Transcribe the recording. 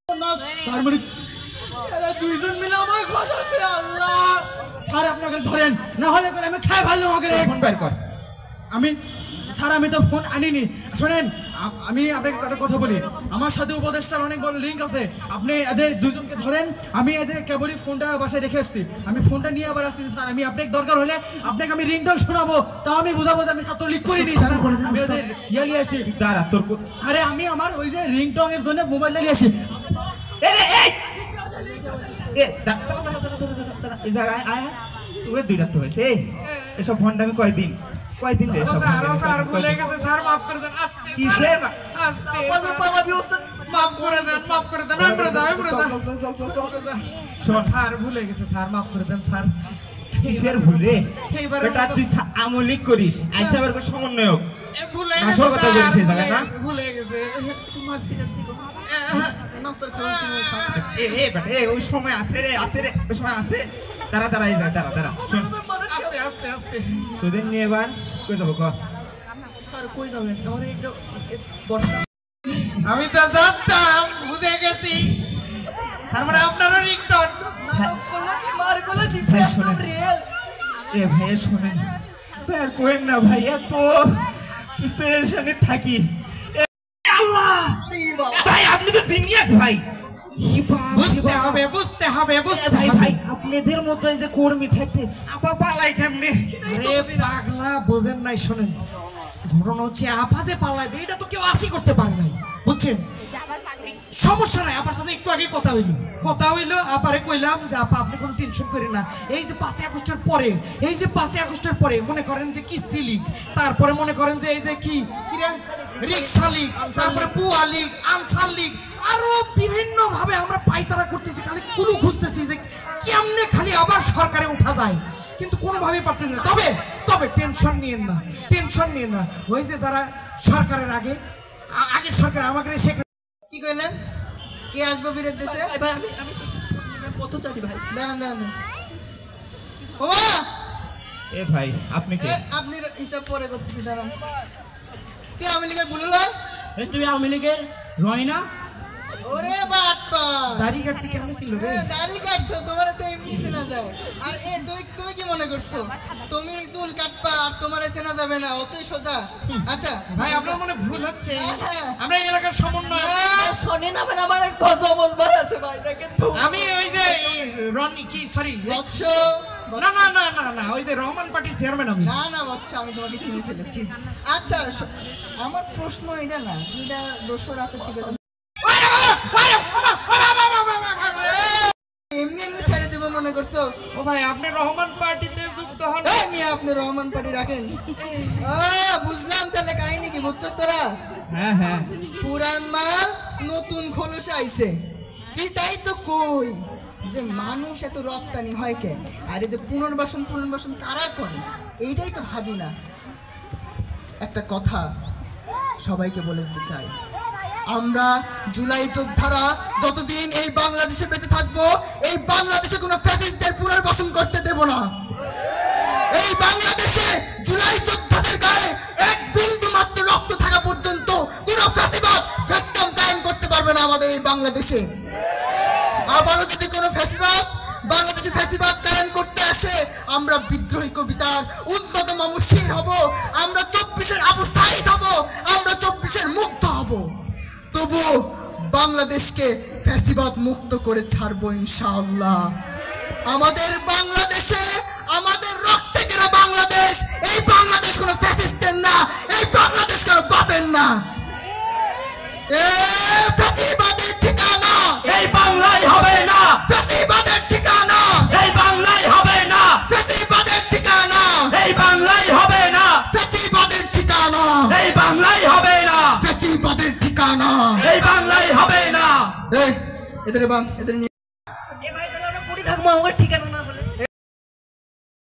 তার মানে দুইজন মিলে আমায় খসাছে। আল্লাহ স্যার আপনাকে ধরেন, না হলে করে আমি খাই ভালো আমাকে ফোন বের কর। আমি স্যার আমি তো ফোন আনিনি। শোনেন আমি আপনাকে একটা কথা বলি, আমার সাথে উপদেষ্টার অনেক বড় লিঙ্ক আছে। আপনি এদের দুজনকে ধরেন, আমি এদের কেবলই ফোনটা বাসায় রেখে আসছি। আমি ফোনটা নিয়ে আবার আসছি স্যার। আমি আপনাকে দরকার হলে আপনাকে আমি রিংটং শোনাবো, তাও আমি বুঝাবো যে আমি ছাত্র লিক করিনি। আমি ওদের ইয়ে নিয়ে আসি। দাঁড়া তোর, আরে আমি আমার ওই যে রিংটং এর জন্য মোবাইলটা নিয়ে আসি। এই জায়গায় আয় তোর দুইটা তো হয়েছে। এসব ফোনটা আমি কয়দিন স্যার ভুলে গেছে স্যার, মাফ করে দেন। আস্তে কিসের আস্তে মাফ করে দেন, মাফ করে দেন। স্যার ভুলে গেছে স্যার, মাফ করে দেন স্যার। কিসের ভুলে? বেটা তুই আমলিক করিস, আইসা বের করে সমন্বয়ক ভুলে আসল কথা বলিস এই জায়গায় না? ভুলে গেছে ওই সময় আছে রে, ওই সময় আছে। দাঁড়া এই যায়, দাঁড়া আস্তে আস্তে আস্তে। তোদের নিয়ে এবার কই যাবো ক? স্যার কই যাবেন? আমার একটা আমি তো জানতাম, বুঝে গেছি। তার মানে আপনারও রিংটন নাটক করলে কি মার করলে দিচ্ছে একদম রিয়েল। এ ভাই শোনেন, স্যার কোয়েন না ভাই, এত প্রিপারেশনে থাকি। আল্লাহ ভাই, আপনি তো জিনিয়াস ভাই। বুঝতে হবে ভাই আপনাদের মতো এই যে কর্মী থাকতে আপা পালাই কেমনে? আরে পাগলা বোঝেন নাই। শোনেন ঘটনা হচ্ছে, আপা যে পালাইবে এটা তো কেউ আশি করতে পারে নাই, বুঝছেন? সমস্যা নাই, আপার সাথে একটু আগে কথা হইলো। আপারে কইলাম যে আপা আপনি কোনো টেনশন করেন না। এই যে 5 আগস্টের পরে মনে করেন যে কিস্তি লিগ, তারপরে মনে করেন যে এই যে কি রিক্সা লিগ, তারপরে বুয়া লিগ, আনসার লিগ, আরো বিভিন্ন ভাবে আমরা পাইতারা করতেছি, খালি কুলু খুঁজতেছি যে কেমনে খালি আবার সরকারে উঠা যায়, কিন্তু কোনোভাবেই পারতেছি না। তবে টেনশন নিয়েন না। ওই যে যারা সরকারের আগে সরকার আমাকে কি কইলেন? কে আসবে বীরের দেশে? ভাই আমি কত চাই ভাই। দাঁড়ান ওমা এ ভাই আপনি কে? আপনি হিসাব পরে করতেছি, দাঁড়ান। তুই আওয়ামী লীগের বুলুল ভাই? তুই আওয়ামী লীগের রয়না? ওরে বাটপা, দাড়ি কাটছি কেমন ছিল রে? দাড়ি কাটছো, তোমার তো এমনি চেনা যায়। আর তুমি কি মনে করছো তুমি চুল কাটবা আর তোমার চেনা যাবে না? অতই সোজা। আচ্ছা ভাই আপনার মনে ভুল হচ্ছে, আমরা এই এলাকার সমন্বয়। শোনেন আমার এক কথা বলবার আছে ভাই, দেখেন তো। আমি ওই যে রনি কি সরি বৎস, না ওই যে রহমান পার্টির চেয়ারম্যান আমি। না বৎস, আমি তোমাকে চিনে ফেলেছি। আচ্ছা আমার প্রশ্ন এটা না, দুইটা দোষর আছে ঠিক আছে, এমনি ছেড়ে দেবো মনে করছো? ও ভাই আপনি রহমান পার্টিতে যুক্ত হন? আপনি রহমান পার্টি রাখেন? বুঝলাম, তাহলে কাহিনী কি বুঝছস তোরা? হ্যাঁ পুরান মাল নতুন খোলসে আইছে কি, তাই তো কই যে মানুষ এত রপ্তানি হয় কে? আর এই যে পুনর্বাসন কারা করে, এইটাই তো ভাবি না। একটা কথা সবাইকে বলে দিতে চাই, আমরা জুলাই যোদ্ধারা যতদিন এই বাংলাদেশে বেঁচে থাকবো, এই বাংলাদেশে কোনো ফ্যাসিস্টদের পুনর্বাসন করতে দেব না। এই বাংলাদেশে জুলাই যোদ্ধাদের গায়ে এক বিন্দু মাত্র রক্ত থাকা পর্যন্ত কোনো ফ্যাসিজম কায়েম করতে পারবে না আমাদের এই বাংলাদেশে। আবারও যদি কোনো বাংলাদেশে ফ্যাসিবাদ কায়েম করতে আসে, আমরা বিদ্রোহী কবিতার উন্নত মামুশির হব, আমরা 24-এর আবু সাইদ হব, আমরা 24-এর মুগ্ধ হব। তবু বাংলাদেশকে ফ্যাসিবাদ মুক্ত করে ছাড়বো ইনশাআল্লাহ। আমাদের বাংলাদেশে আমাদের রক্তে কেনা বাংলাদেশ, এই বাংলাদেশ কোনো ফ্যাসিস্টের না, এই বাংলাদেশ কোনো বাপের না। ফ্যাসিবাদের ঠিকানা এই বাংলায় হবে না, ফ্যাসিবাদের ঠিকানা এই বাংলায় হবে না, ফ্যাসিবাদের ঠিকানা এই বাংলায় হবে না, ফ্যাসিবাদের ঠিকানা এই বাংলায় হবে না, ফ্যাসিবাদের ঠিকানা এই বাংলায় হবে না। এদের নিয়ে এ ভাই তাহলে আমরা কুড়ি থাকবো, আমাকে ঠিক